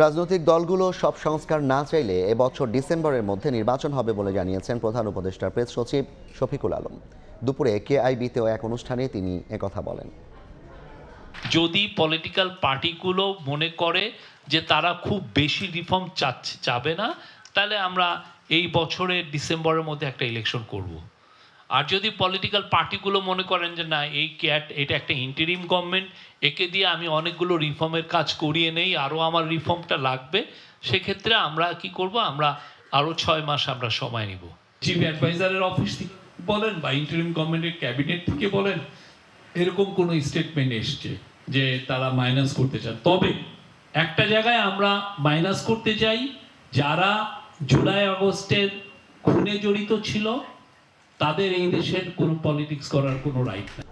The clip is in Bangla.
রাজনৈতিক দলগুলো সব সংস্কার না চাইলে এবছর ডিসেম্বরের মধ্যে নির্বাচন হবে বলে জানিয়েছেন প্রধান উপদেষ্টার প্রেস সচিব শফিকুল আলম। দুপুরে কেআইবিতেও এক অনুষ্ঠানে তিনি একথা বলেন। যদি পলিটিক্যাল পার্টিগুলো মনে করে যে তারা খুব বেশি রিফর্ম চাবে না, তাহলে আমরা এই বছরের ডিসেম্বরের মধ্যে একটা ইলেকশন করব। আর যদি পলিটিক্যাল পার্টিগুলো মনে করেন যে না এটা একটা ইন্টারিম গভর্নমেন্ট, একে দিয়ে আমি অনেকগুলো রিফর্মের কাজ করিয়ে নেই, আরও আমার রিফর্মটা লাগবে, সেক্ষেত্রে আমরা কি করব, আমরা আরও 6 মাস আমরা সময় নিব। চিফ অ্যাডভাইজারের অফিস থেকে বলেন বা ইন্টারিম গভর্নমেন্টের ক্যাবিনেট থেকে বলেন, এরকম কোনো স্টেটমেন্ট এসছে যে তারা মাইনাস করতে চান। তবে একটা জায়গায় আমরা মাইনাস করতে চাই, যারা জুলাই আগস্টের খুনে জড়িত ছিল তাদের এই দেশের কোনো পলিটিক্স করার কোনো রাইট নেই।